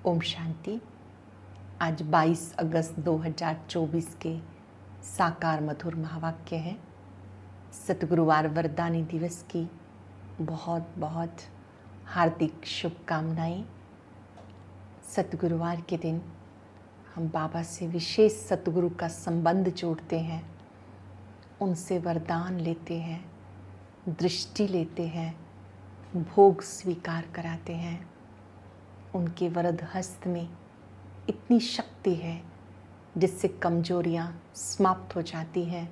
ओम शांति। आज 22 अगस्त 2024 के साकार मधुर महावाक्य हैं। सतगुरुवार वरदानी दिवस की बहुत बहुत हार्दिक शुभकामनाएं। सतगुरुवार के दिन हम बाबा से विशेष सतगुरु का संबंध जोड़ते हैं, उनसे वरदान लेते हैं, दृष्टि लेते हैं, भोग स्वीकार कराते हैं। उनके वरद हस्त में इतनी शक्ति है जिससे कमजोरियां समाप्त हो जाती हैं,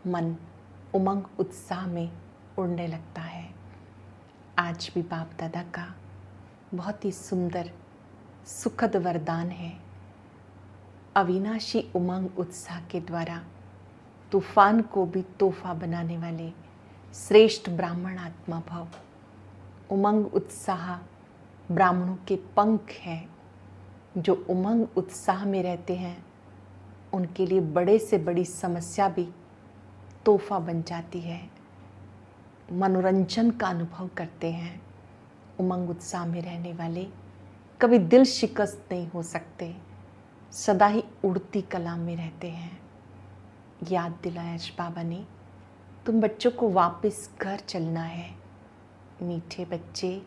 मन उमंग उत्साह में उड़ने लगता है। आज भी बाप दादा का बहुत ही सुंदर सुखद वरदान है। अविनाशी उमंग उत्साह के द्वारा तूफान को भी तोहफा बनाने वाले श्रेष्ठ ब्राह्मण आत्मा भव। उमंग उत्साह ब्राह्मणों के पंख हैं। जो उमंग उत्साह में रहते हैं उनके लिए बड़े से बड़ी समस्या भी तोहफा बन जाती है, मनोरंजन का अनुभव करते हैं। उमंग उत्साह में रहने वाले कभी दिल शिकस्त नहीं हो सकते, सदा ही उड़ती कला में रहते हैं। याद दिलाया बाबा ने, तुम बच्चों को वापस घर चलना है। मीठे बच्चे,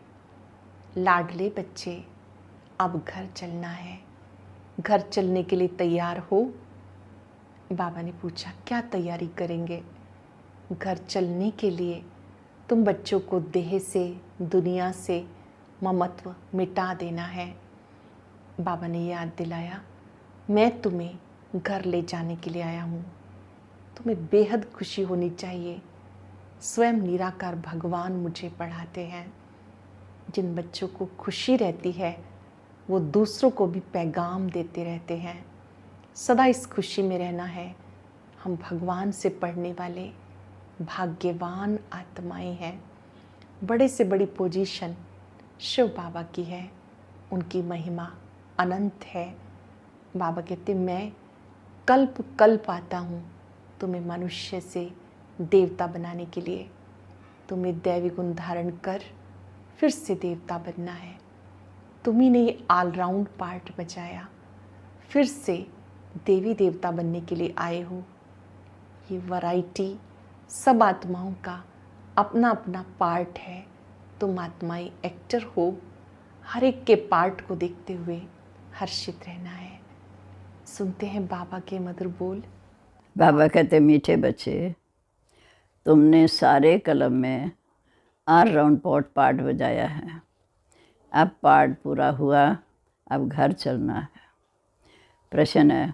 लाडले बच्चे, अब घर चलना है। घर चलने के लिए तैयार हो? बाबा ने पूछा, क्या तैयारी करेंगे? घर चलने के लिए तुम बच्चों को देह से, दुनिया से ममत्व मिटा देना है। बाबा ने याद दिलाया, मैं तुम्हें घर ले जाने के लिए आया हूँ। तुम्हें बेहद खुशी होनी चाहिए। स्वयं निराकार भगवान मुझे पढ़ाते हैं। जिन बच्चों को खुशी रहती है वो दूसरों को भी पैगाम देते रहते हैं। सदा इस खुशी में रहना है। हम भगवान से पढ़ने वाले भाग्यवान आत्माएं हैं। बड़े से बड़ी पोजीशन शिव बाबा की है। उनकी महिमा अनंत है। बाबा कहते, मैं कल्प कल्प आता हूँ तुम्हें मनुष्य से देवता बनाने के लिए। तुम्हें दैवी गुण धारण कर फिर से देवता बनना है। तुम्ही ने ये ऑलराउंड पार्ट बजाया, फिर से देवी देवता बनने के लिए आए हो। ये वैरायटी सब आत्माओं का अपना अपना पार्ट है। तुम आत्माएं एक्टर हो। हर एक के पार्ट को देखते हुए हर्षित रहना है। सुनते हैं बाबा के मधुर बोल। बाबा कहते, मीठे बच्चे, तुमने सारे कलम में ऑल राउंड पार्ट बजाया है। अब पार्ट पूरा हुआ, अब घर चलना है। प्रश्न है,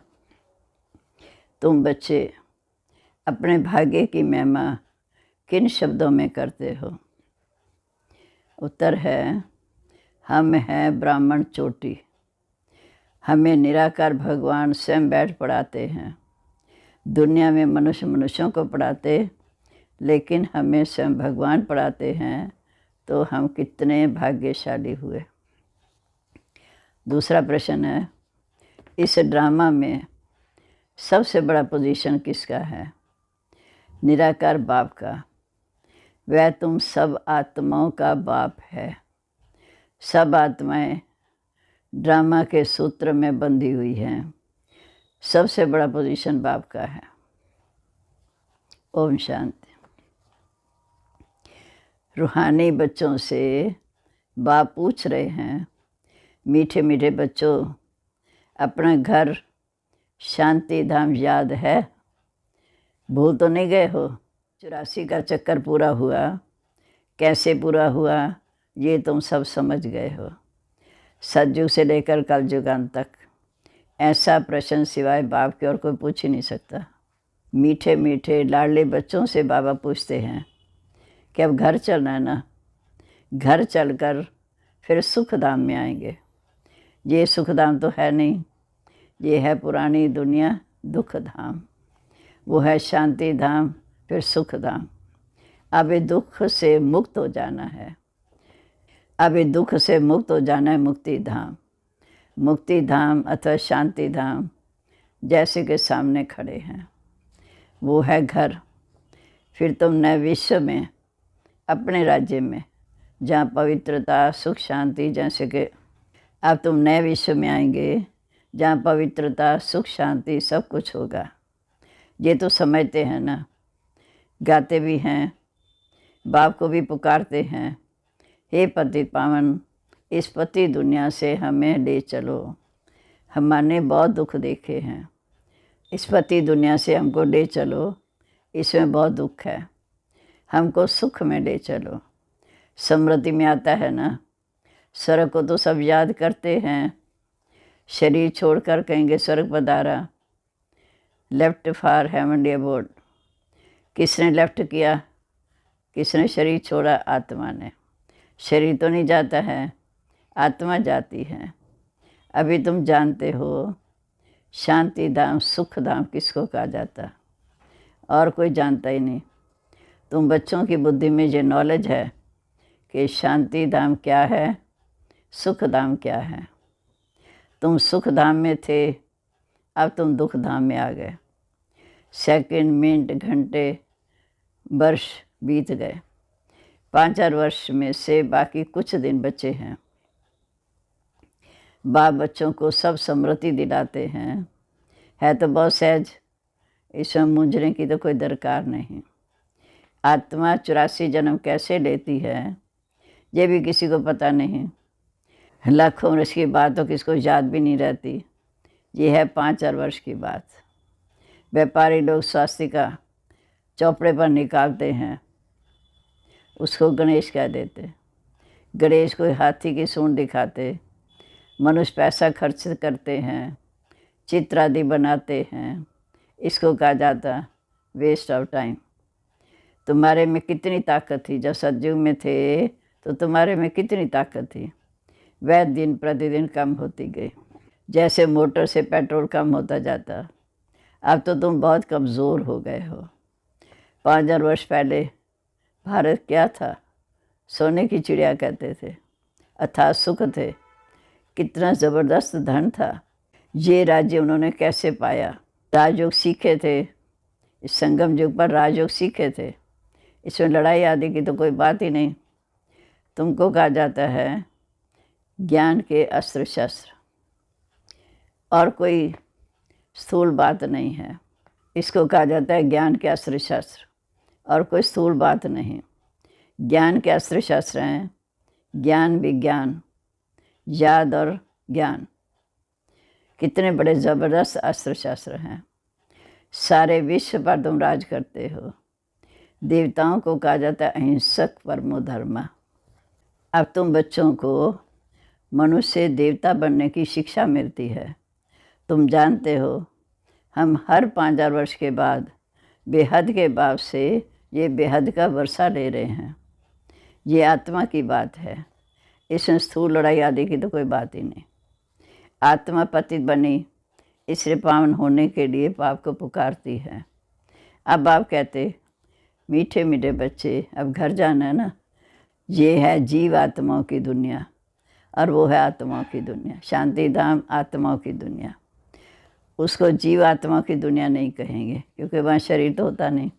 तुम बच्चे अपने भाग्य की महिमा किन शब्दों में करते हो? उत्तर है, हम हैं ब्राह्मण चोटी। हमें निराकार भगवान स्वयं बैठ पढ़ाते हैं। दुनिया में मनुष्य मनुष्यों को पढ़ाते, लेकिन हमें स्वयं भगवान पढ़ाते हैं, तो हम कितने भाग्यशाली हुए। दूसरा प्रश्न है, इस ड्रामा में सबसे बड़ा पोजीशन किसका है? निराकार बाप का। वह तुम सब आत्माओं का बाप है। सब आत्माएं ड्रामा के सूत्र में बंधी हुई हैं। सबसे बड़ा पोजीशन बाप का है। ओम शांति। रूहानी बच्चों से बाप पूछ रहे हैं, मीठे मीठे बच्चों, अपना घर शांति धाम याद है? भूल तो नहीं गए हो? 84 का चक्कर पूरा हुआ, कैसे पूरा हुआ ये तुम सब समझ गए हो। सतयुग से लेकर कलयुगांत तक ऐसा प्रश्न सिवाय बाप की और कोई पूछ ही नहीं सकता। मीठे मीठे लाडले बच्चों से बाबा पूछते हैं कि अब घर चलना है ना? घर चलकर फिर सुख धाम में आएंगे। ये सुख धाम तो है नहीं, ये है पुरानी दुनिया दुख धाम। वो है शांति धाम, फिर सुख धाम। अब ये दुख से मुक्त हो जाना है। अब ये दुख से मुक्त हो जाना है मुक्ति धाम। मुक्ति धाम अथवा शांति धाम जैसे के सामने खड़े हैं, वो है घर। फिर तुम नए विश्व में, अपने राज्य में, जहाँ पवित्रता सुख शांति जैसे कि अब तुम नए विश्व में आएंगे जहाँ पवित्रता, सुख, शांति सब कुछ होगा। ये तो समझते हैं ना, गाते भी हैं, बाप को भी पुकारते हैं, हे पतित पावन, इस पति दुनिया से हमें ले चलो। हमने बहुत दुख देखे हैं, इस पति दुनिया से हमको ले चलो, इसमें बहुत दुख है, हमको सुख में ले चलो। स्मृति में आता है ना, स्वर्ग को तो सब याद करते हैं, शरीर छोड़कर कहेंगे स्वर्ग पधारा, लेफ्ट फॉर हेवनली अबोर्ड। किसने लेफ्ट किया, किसने शरीर छोड़ा? आत्मा ने। शरीर तो नहीं जाता है, आत्मा जाती है। अभी तुम जानते हो शांति धाम, सुख धाम किसको कहा जाता, और कोई जानता ही नहीं। तुम बच्चों की बुद्धि में ये नॉलेज है कि शांति धाम क्या है, सुख धाम क्या है। तुम सुख धाम में थे, अब तुम दुख धाम में आ गए। सेकंड, मिनट, घंटे, वर्ष बीत गए। 5-4 वर्ष में से बाकी कुछ दिन बचे हैं। बाप बच्चों को सब स्मृति दिलाते हैं। है तो बहुत सहज, इसमें मूंझने की तो कोई दरकार नहीं। आत्मा 84 जन्म कैसे लेती है ये भी किसी को पता नहीं। लाखों वर्ष की बात तो किसको याद भी नहीं रहती। ये है 5-4 वर्ष की बात। व्यापारी लोग स्वास्तिका चौपड़े पर निकालते हैं, उसको गणेश कह देते। गणेश को हाथी की सूंड दिखाते। मनुष्य पैसा खर्च करते हैं, चित्र आदि बनाते हैं, इसको कहा जाता वेस्ट ऑफ टाइम। तुम्हारे में कितनी ताकत थी जब सतयुग में थे, तो तुम्हारे में कितनी ताकत थी। वह दिन प्रतिदिन कम होती गई, जैसे मोटर से पेट्रोल कम होता जाता। अब तो तुम बहुत कमज़ोर हो गए हो। 5000 वर्ष पहले भारत क्या था? सोने की चिड़िया कहते थे, अथाह सुख थे, कितना ज़बरदस्त धन था। ये राज्य उन्होंने कैसे पाया? राजयोग सीखे थे, इस संगम युग पर राजयोग सीखे थे। इसमें लड़ाई आदि की तो कोई बात ही नहीं। तुमको कहा जाता है ज्ञान के अस्त्र शस्त्र, और कोई स्थूल बात नहीं है। इसको कहा जाता है ज्ञान के अस्त्र शस्त्र, और कोई स्थूल बात नहीं। ज्ञान के अस्त्र शस्त्र हैं ज्ञान, विज्ञान, याद और ज्ञान। कितने बड़े ज़बरदस्त अस्त्र शस्त्र हैं। सारे विश्व पर तुम राज करते हो। देवताओं को कहा जाता है अहिंसक परमो धर्मा। अब तुम बच्चों को मनुष्य से देवता बनने की शिक्षा मिलती है। तुम जानते हो हम हर 5000 वर्ष के बाद बेहद के बाप से ये बेहद का वर्षा ले रहे हैं। ये आत्मा की बात है, इसमें स्थूल लड़ाई आदि की तो कोई बात ही नहीं। आत्मा पतित बनी, इसलिए पावन होने के लिए बाप को पुकारती है। अब बाप कहते मीठे मीठे बच्चे, अब घर जाना है ना। ये है जीव आत्माओं की दुनिया, और वो है आत्माओं की दुनिया, शांति धाम आत्माओं की दुनिया। उसको जीव आत्मा की दुनिया नहीं कहेंगे, क्योंकि वहाँ शरीर तो होता नहीं।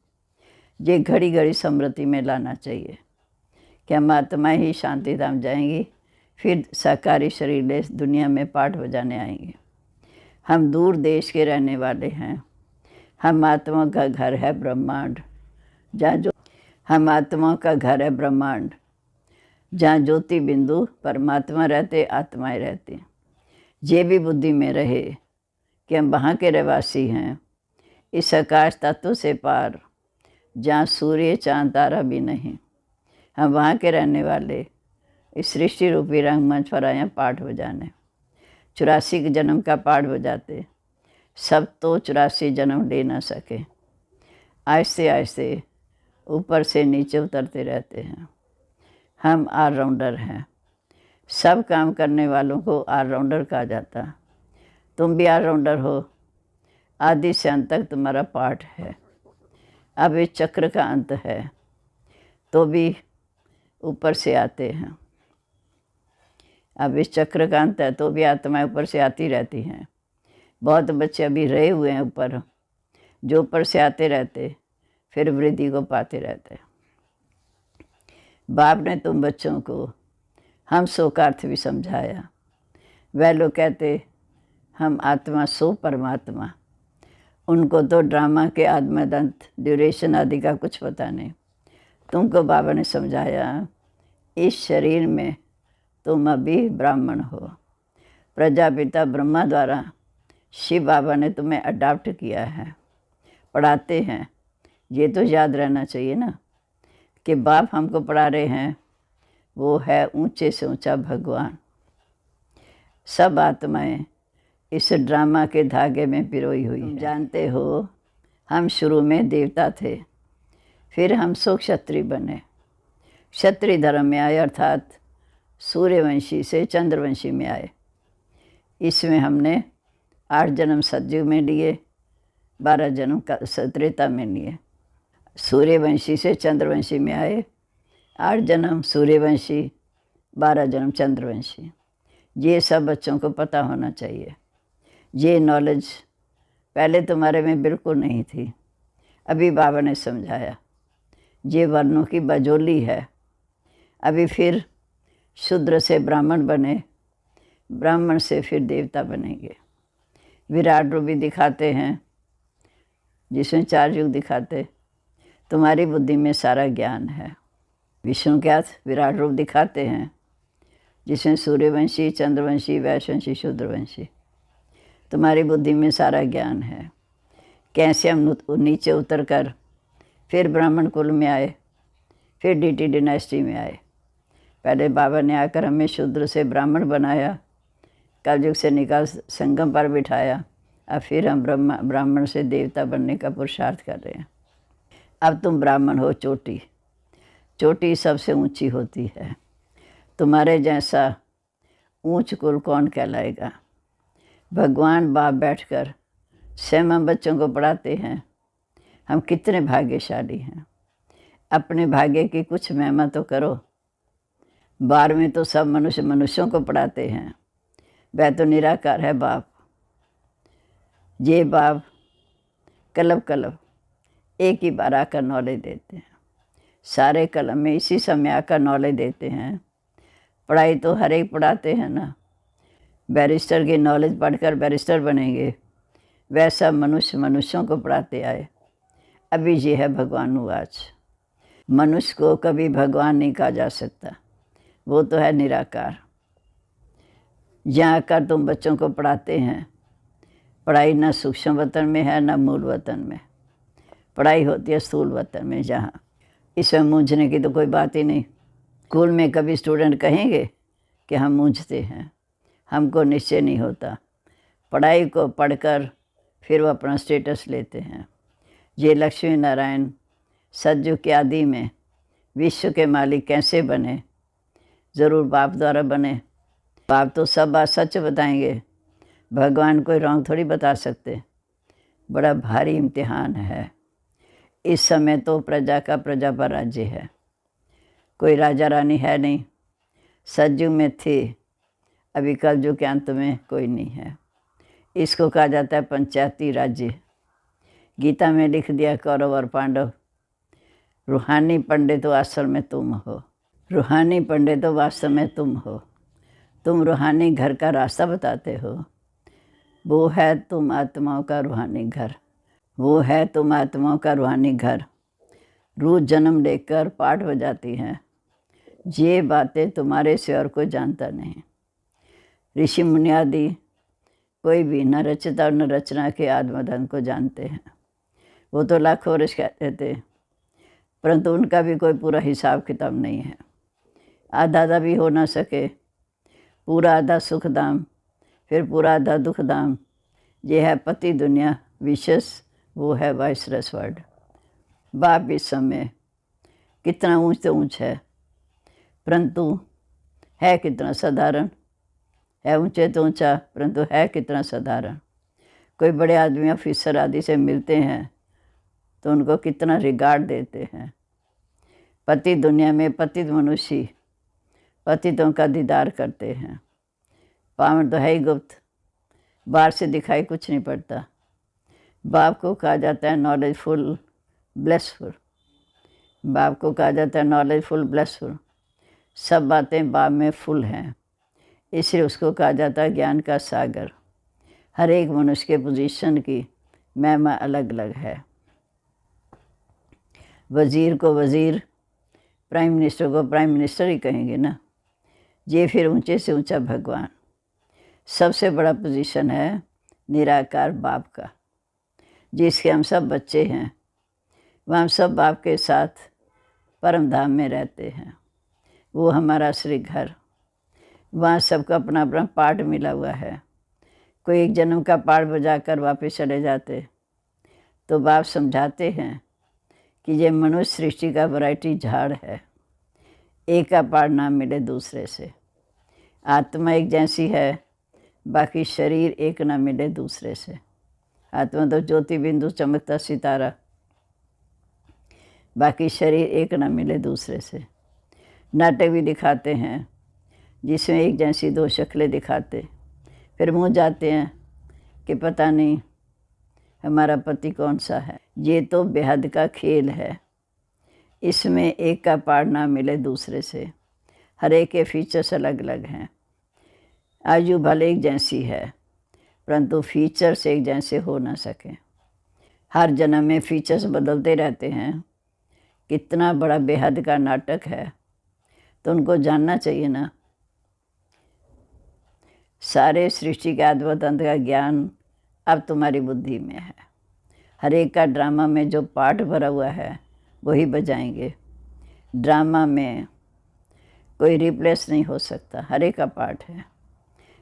ये घड़ी घड़ी स्मृति में लाना चाहिए कि हम आत्मा ही शांति धाम जाएंगी, फिर साकारी शरीर ले दुनिया में पाठ बजाने आएंगे। हम दूर देश के रहने वाले हैं। हम आत्मा का घर है ब्रह्मांड, हम आत्मा का घर है ब्रह्मांड, जहाँ ज्योति बिंदु परमात्मा रहते, आत्माएं रहती। ये भी बुद्धि में रहे कि हम वहाँ के रहवासी हैं, इस आकाश तत्व से पार, जहाँ सूर्य चाँद तारा भी नहीं। हम वहाँ के रहने वाले, इस सृष्टि रूपी रंगमंच पर आए पाठ बजाने। 84 जन्म का पाठ बजाते। सब तो 84 जन्म ले ना सके, आहिस्ते आहिस्ते ऊपर से नीचे उतरते रहते हैं। हम ऑलराउंडर हैं। सब काम करने वालों को ऑलराउंडर कहा जाता। तुम भी ऑलराउंडर हो। आदि से अंत तक तुम्हारा पाठ है। अब इस चक्र का अंत है, तो भी ऊपर से आते हैं। अब इस चक्र का अंत है, तो भी आत्माएं ऊपर से आती रहती हैं। बहुत बच्चे अभी रहे हुए हैं ऊपर, जो ऊपर से आते रहते, फिर वृद्धि को पाते रहते। बाप ने तुम बच्चों को हम सो का अर्थ भी समझाया। वह लोग कहते हम आत्मा सो परमात्मा। उनको तो ड्रामा के आद्मदंत ड्यूरेशन आदि का कुछ पता नहीं। तुमको बाबा ने समझाया इस शरीर में तुम अभी ब्राह्मण हो। प्रजापिता ब्रह्मा द्वारा शिव बाबा ने तुम्हें अडॉप्ट किया है, पढ़ाते हैं। ये तो याद रहना चाहिए ना कि बाप हमको पढ़ा रहे हैं, वो है ऊंचे से ऊंचा भगवान। सब आत्माएं इस ड्रामा के धागे में पिरोई हुई हैं। जानते हो हम शुरू में देवता थे, फिर हम सो क्षत्रिय बने। क्षत्रिय धर्म में आए अर्थात सूर्यवंशी से चंद्रवंशी में आए। इसमें हमने 8 जन्म सतयुग में लिए, 12 जन्म त्रेता में लिए। सूर्यवंशी से चंद्रवंशी में आए, 8 जन्म सूर्यवंशी, 12 जन्म चंद्रवंशी। ये सब बच्चों को पता होना चाहिए। ये नॉलेज पहले तुम्हारे में बिल्कुल नहीं थी, अभी बाबा ने समझाया। ये वर्णों की बजोली है। अभी फिर शूद्र से ब्राह्मण बने, ब्राह्मण से फिर देवता बनेंगे। विराट रूप भी दिखाते हैं, जिसमें 4 युग दिखाते। तुम्हारी बुद्धि में सारा ज्ञान है। विष्णु क्या विराट रूप दिखाते हैं, जिसमें सूर्यवंशी, चंद्रवंशी, वैश्यवंशी, शूद्रवंशी। तुम्हारी बुद्धि में सारा ज्ञान है। कैसे हम नीचे उतर कर फिर ब्राह्मण कुल में आए, फिर डीटी डिनेस्टी में आए। पहले बाबा ने आकर हमें शूद्र से ब्राह्मण बनाया, कलयुग से निकाल संगम पर बिठाया। अब फिर हम ब्राह्मण से देवता बनने का पुरुषार्थ कर रहे हैं। अब तुम ब्राह्मण हो चोटी, चोटी सबसे ऊंची होती है। तुम्हारे जैसा ऊंच कुल कौन कहलाएगा। भगवान बाप बैठकर स्वयं हम बच्चों को पढ़ाते हैं। हम कितने भाग्यशाली हैं। अपने भाग्य की कुछ महिमा तो करो। 12वें तो सब मनुष्यों को पढ़ाते हैं। वह तो निराकार है बाप। ये बाप कलब एक ही बार आकर नॉलेज देते हैं। सारे कलम में इसी समय आकर नॉलेज देते हैं। पढ़ाई तो हर एक पढ़ाते हैं ना। बैरिस्टर की नॉलेज पढ़कर बैरिस्टर बनेंगे, वैसा मनुष्यों को पढ़ाते आए। अभी ये है भगवानुवाच। मनुष्य को कभी भगवान नहीं कहा जा सकता, वो तो है निराकार। यहाँ आकर तुम बच्चों को पढ़ाते हैं। पढ़ाई न सूक्ष्म वतन में है न मूल वतन में। पढ़ाई होती है स्थूल वतन में, जहाँ इसमें मूंझने की तो कोई बात ही नहीं। स्कूल में कभी स्टूडेंट कहेंगे कि हम मूंझते हैं, हमको निश्चय नहीं होता। पढ़ाई को पढ़कर फिर वो अपना स्टेटस लेते हैं। ये लक्ष्मी नारायण सतयुग के आदि में विश्व के मालिक कैसे बने? ज़रूर बाप द्वारा बने। बाप तो सब बात सच बताएंगे, भगवान कोई रॉन्ग थोड़ी बता सकते। बड़ा भारी इम्तिहान है। इस समय तो प्रजा का प्रजा पर राज्य है, कोई राजा रानी है नहीं। सतयुग में थी, अभी कलयुग के अंत में कोई नहीं है। इसको कहा जाता है पंचायती राज्य। गीता में लिख दिया कौरव और पांडव। रूहानी पंडित तो असल में तुम हो। रूहानी पंडित तो वास्तव में तुम हो। तुम रूहानी घर का रास्ता बताते हो। वो है तुम आत्माओं का रूहानी घर। वो है तुम आत्माओं का रूहानी घर। रूह जन्म लेकर पाठ बजाती हैं। ये बातें तुम्हारे से और कोई जानता नहीं। ऋषि मुनि आदि कोई भी न रचता और न रचना के आत्मधन को जानते हैं। वो तो लाखों वर्ष कहते थे, परंतु उनका भी कोई पूरा हिसाब किताब नहीं है। आधा आधा भी हो ना सके। पूरा आधा सुख धाम, फिर पूरा आधा दुख धाम। ये है पति दुनिया विशेष, वो है वाइसरस वर्ड। बाप इस समय कितना ऊंच तो ऊंच है, परंतु है कितना साधारण। है ऊंचे तो ऊंचा, परंतु है कितना साधारण। कोई बड़े आदमी ऑफिसर आदि से मिलते हैं तो उनको कितना रिगार्ड देते हैं। पति दुनिया में पतित मनुष्य पतितों का दीदार करते हैं। पावन तो है ही गुप्त, बाहर से दिखाई कुछ नहीं पड़ता। बाप को कहा जाता है नॉलेजफुल ब्लेसफुल। बाप को कहा जाता है नॉलेजफुल ब्लेसफुल। सब बातें बाप में फुल हैं, इसलिए उसको कहा जाता है ज्ञान का सागर। हर एक मनुष्य के पोजीशन की महिमा अलग अलग है। वज़ीर को वज़ीर, प्राइम मिनिस्टर को प्राइम मिनिस्टर ही कहेंगे ना। ये फिर ऊंचे से ऊंचा भगवान। सबसे बड़ा पोजीशन है निराकार बाप का, जिसके हम सब बच्चे हैं। वह हम सब बाप के साथ परम धाम में रहते हैं। वो हमारा असली घर। वहाँ सबका अपना अपना पार्ट मिला हुआ है। कोई एक जन्म का पार्ट बजाकर वापस चले जाते तो बाप समझाते हैं कि ये मनुष्य सृष्टि का वैरायटी झाड़ है, एक का पार्ट ना मिले दूसरे से। आत्मा एक जैसी है, बाकी शरीर एक ना मिले दूसरे से। आत्मा तो ज्योति बिंदु चमकता सितारा, बाकी शरीर एक ना मिले दूसरे से। नाटक भी दिखाते हैं जिसमें एक जैसी दो शक्लें दिखाते, फिर मुँह जाते हैं कि पता नहीं हमारा पति कौन सा है। ये तो बेहद का खेल है। इसमें एक का पार्ट ना मिले दूसरे से। हर एक के फीचर्स अलग अलग हैं। आयु भले एक जैसी है, परंतु फीचर्स एक जैसे हो ना सके। हर जन्म में फीचर्स बदलते रहते हैं। कितना बड़ा बेहद का नाटक है, तो उनको जानना चाहिए ना। सारे सृष्टि के अद्भुत अंत का ज्ञान अब तुम्हारी बुद्धि में है। हर एक का ड्रामा में जो पार्ट भरा हुआ है वही बजाएंगे। ड्रामा में कोई रिप्लेस नहीं हो सकता, हर एक का पार्ट है।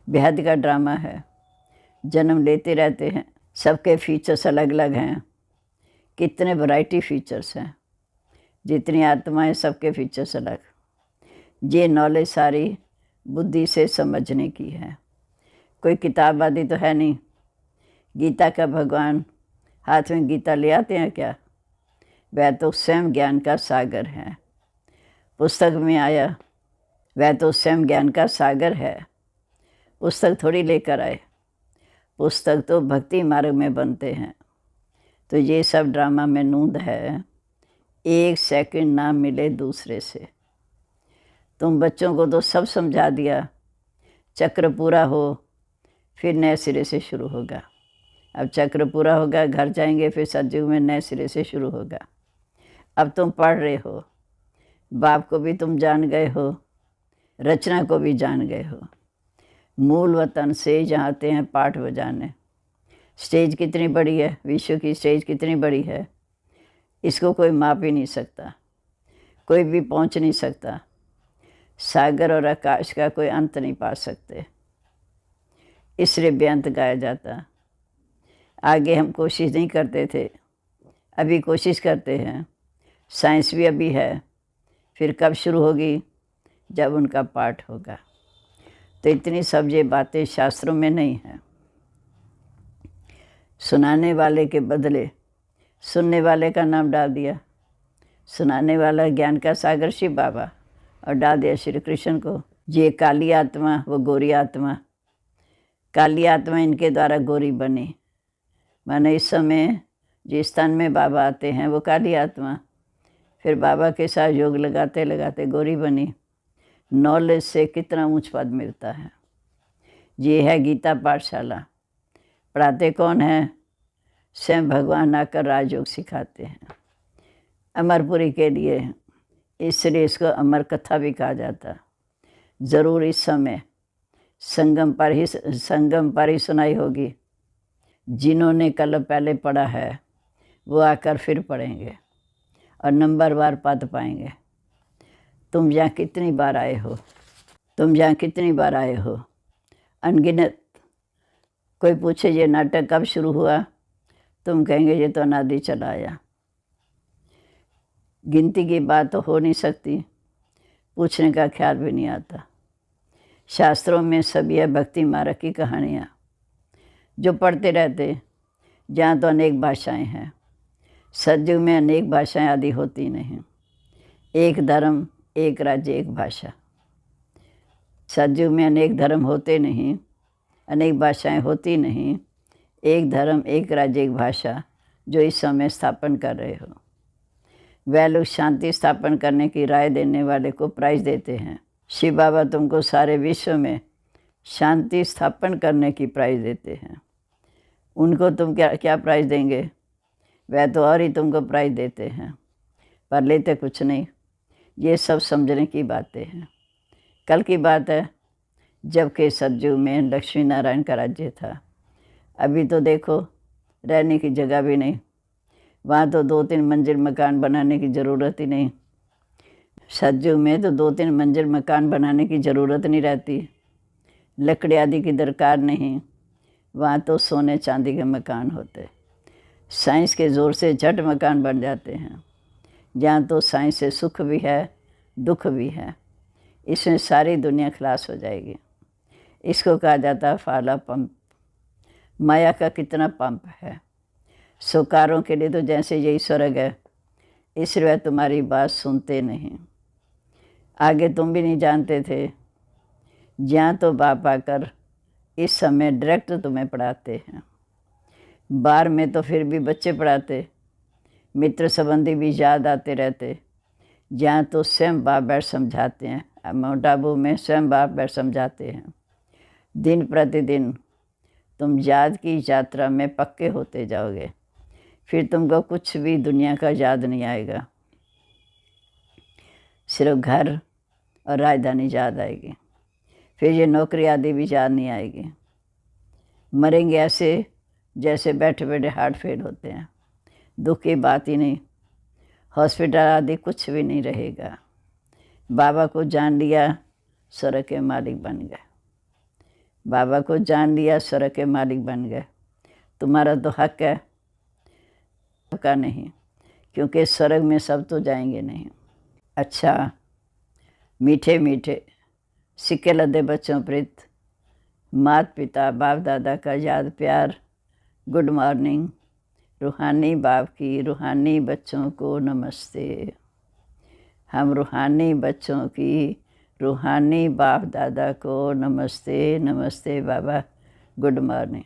बेहद का ड्रामा है। जन्म लेते रहते हैं, सबके फीचर्स अलग अलग हैं। कितने वैरायटी फीचर्स हैं। जितनी आत्माएं सबके फीचर्स अलग। ये नॉलेज सारी बुद्धि से समझने की है। कोई किताब आदि तो है नहीं। गीता का भगवान हाथ में गीता ले आते हैं क्या? वह तो स्वयं ज्ञान का सागर है। पुस्तक में आया, वह तो स्वयं ज्ञान का सागर है। पुस्तक थोड़ी लेकर आए। पुस्तक तो भक्ति मार्ग में बनते हैं। तो ये सब ड्रामा में नूंद है। एक सेकंड ना मिले दूसरे से। तुम बच्चों को तो सब समझा दिया। चक्र पूरा हो, फिर नए सिरे से शुरू होगा। अब चक्र पूरा होगा, घर जाएंगे, फिर सतयुग में नए सिरे से शुरू होगा। अब तुम पढ़ रहे हो, बाप को भी तुम जान गए हो, रचना को भी जान गए हो। मूल वतन से जहाँ आते हैं पाठ बजाने। स्टेज कितनी बड़ी है, विश्व की स्टेज कितनी बड़ी है, इसको कोई माप ही नहीं सकता, कोई भी पहुँच नहीं सकता। सागर और आकाश का कोई अंत नहीं पा सकते, इसलिए बेअंत गाया जाता। आगे हम कोशिश नहीं करते थे, अभी कोशिश करते हैं। साइंस भी अभी है, फिर कब शुरू होगी? जब उनका पाठ होगा। तो इतनी सब ये बातें शास्त्रों में नहीं हैं। सुनाने वाले के बदले सुनने वाले का नाम डाल दिया। सुनाने वाला ज्ञान का सागर शिव बाबा, और डाल दिया श्री कृष्ण को। ये काली आत्मा, वो गोरी आत्मा। काली आत्मा इनके द्वारा गोरी बनी। माने इस समय जिस स्थान में बाबा आते हैं वो काली आत्मा, फिर बाबा के साथ योग लगाते लगाते गोरी बनी। नॉलेज से कितना ऊंच पद मिलता है। ये है गीता पाठशाला। पढ़ाते कौन है? स्वयं भगवान आकर राजयोग सिखाते हैं अमरपुरी के लिए। इसलिए इसको अमर कथा भी कहा जाता। ज़रूर इस समय संगम पर ही सुनाई होगी। जिन्होंने कल पहले पढ़ा है वो आकर फिर पढ़ेंगे और नंबरवार पद पाएंगे। तुम यहाँ कितनी बार आए हो? तुम यहाँ कितनी बार आए हो? अनगिनत। कोई पूछे ये नाटक कब शुरू हुआ, तुम कहेंगे ये तो अनादि चला आया। गिनती की बात तो हो नहीं सकती, पूछने का ख्याल भी नहीं आता। शास्त्रों में सब यह भक्ति मार्ग की कहानियाँ जो पढ़ते रहते। जहाँ तो अनेक भाषाएं हैं। सतयुग में अनेक भाषाएं आदि होती नहीं। एक धर्म, एक राज्य, एक भाषा। सतयुग में अनेक धर्म होते नहीं, अनेक भाषाएं होती नहीं। एक धर्म, एक राज्य, एक भाषा जो इस समय स्थापन कर रहे हो। वह लोग शांति स्थापन करने की राय देने वाले को प्राइज़ देते हैं। शिव बाबा तुमको सारे विश्व में शांति स्थापन करने की प्राइज़ देते हैं। उनको तुम क्या क्या प्राइज़ देंगे? वह तो और ही तुमको प्राइज़ देते हैं, पर लेते कुछ नहीं। ये सब समझने की बातें हैं। कल की बात है, जबकि सतयुग में लक्ष्मी नारायण का राज्य था। अभी तो देखो, रहने की जगह भी नहीं। वहाँ तो 2-3 मंजिल मकान बनाने की ज़रूरत ही नहीं। सतयुग में तो 2-3 मंजिल मकान बनाने की ज़रूरत नहीं रहती, लकड़ी आदि की दरकार नहीं। वहाँ तो सोने चांदी के मकान होते। साइंस के ज़ोर से झट मकान बन जाते हैं। यहाँ तो साइंस से सुख भी है, दुख भी है। इसमें सारी दुनिया खलास हो जाएगी। इसको कहा जाता है फाला पंप। माया का कितना पंप है। सुकारों के लिए तो जैसे यही स्वर्ग है, इसलिए वह तुम्हारी बात सुनते नहीं। आगे तुम भी नहीं जानते थे। यहाँ तो बाप आकर इस समय डायरेक्ट तुम्हें पढ़ाते हैं। बार में तो फिर भी बच्चे पढ़ाते, मित्र संबंधी भी याद आते रहते। जहाँ तो स्वयं बाप बैठ समझाते हैं। माउंट आबू में स्वयं बाप बैठ समझाते हैं। दिन प्रतिदिन तुम याद की यात्रा में पक्के होते जाओगे। फिर तुमको कुछ भी दुनिया का याद नहीं आएगा, सिर्फ घर और राजधानी याद आएगी। फिर ये नौकरी आदि भी याद नहीं आएगी। मरेंगे ऐसे जैसे बैठे बैठे हार्ट फेल होते हैं। दुख की बात ही नहीं, हॉस्पिटल आदि कुछ भी नहीं रहेगा। बाबा को जान लिया, स्वर्ग के मालिक बन गए। बाबा को जान लिया, स्वर्ग के मालिक बन गए। तुम्हारा तो हक है का नहीं, क्योंकि स्वर्ग में सब तो जाएंगे नहीं। अच्छा, मीठे मीठे सिक्के लदे बच्चों प्रीत, माता पिता बाप दादा का याद प्यार, गुड मॉर्निंग। रूहानी बाप की रूहानी बच्चों को नमस्ते। हम रूहानी बच्चों की रूहानी बाप दादा को नमस्ते। नमस्ते बाबा, गुड मॉर्निंग।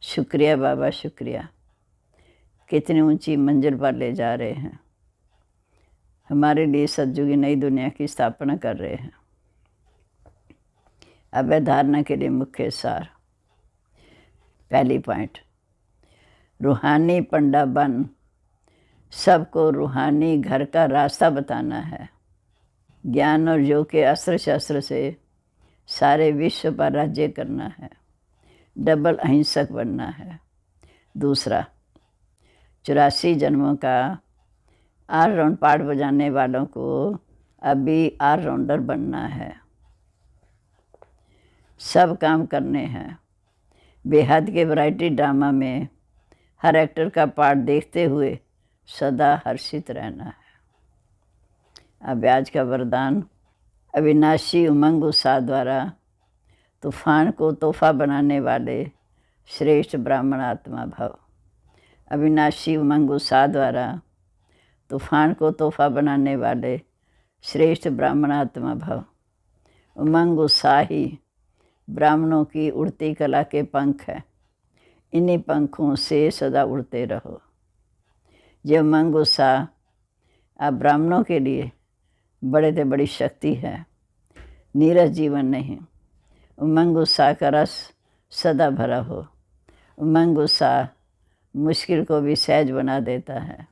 शुक्रिया बाबा, शुक्रिया। कितनी ऊंची मंजिल पर ले जा रहे हैं। हमारे लिए सतयुग की नई दुनिया की स्थापना कर रहे हैं। अब धारणा के लिए मुख्य सार। पहली पॉइंट, रूहानी पंडा बन सबको रूहानी घर का रास्ता बताना है। ज्ञान और योग के अस्त्र शस्त्र से सारे विश्व पर राज्य करना है। डबल अहिंसक बनना है। दूसरा, 84 जन्मों का ऑलराउंड पार्ट बजाने वालों को अभी ऑलराउंडर बनना है। सब काम करने हैं। बेहद के वैरायटी ड्रामा में हर एक्टर का पार्ट देखते हुए सदा हर्षित रहना है। अब आज का वरदान, अविनाशी उमंग उत्साह द्वारा तूफान को तोहफा बनाने वाले श्रेष्ठ ब्राह्मण आत्मा भव। अविनाशी उमंग उत्साह द्वारा तूफान को तोहफा बनाने वाले श्रेष्ठ ब्राह्मण आत्मा भव। उमंग उत्साह ही ब्राह्मणों की उड़ती कला के पंख है। इन्हीं पंखों से सदा उड़ते रहो। ये उमंग उत्साह आप ब्राह्मणों के लिए बड़े से बड़ी शक्ति है, नीरस जीवन नहीं। उमंग उत्साह का रस सदा भरा हो। उमंग उत्साह मुश्किल को भी सहज बना देता है।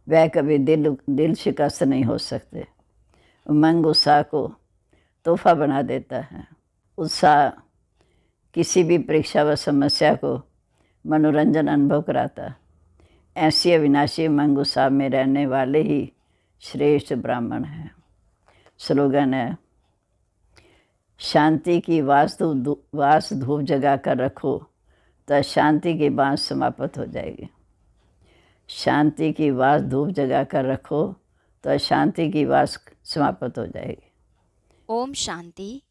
वह कभी दिल शिकस्त नहीं हो सकते। उमंग उत्साह को तोहफा बना देता है। उत्साह किसी भी परीक्षा व समस्या को मनोरंजन अनुभव कराता। ऐसी अविनाशी उमंग उत्साह में रहने वाले ही श्रेष्ठ ब्राह्मण हैं। स्लोगन है, शांति की वास धूप जगा कर रखो तो शांति की बांस समाप्त हो जाएगी। शांति की वास धूप जगा कर रखो तो शांति की वास समाप्त हो जाएगी। ओम शांति।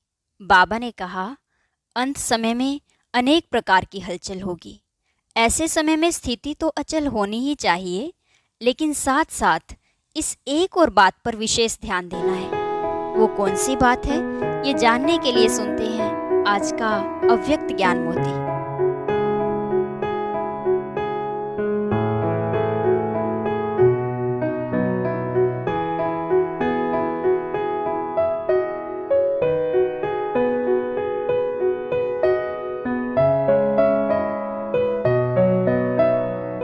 बाबा ने कहा, अंत समय में अनेक प्रकार की हलचल होगी। ऐसे समय में स्थिति तो अचल होनी ही चाहिए, लेकिन साथ साथ इस एक और बात पर विशेष ध्यान देना है। वो कौन सी बात है, ये जानने के लिए सुनते हैं आज का अव्यक्त ज्ञान मोती।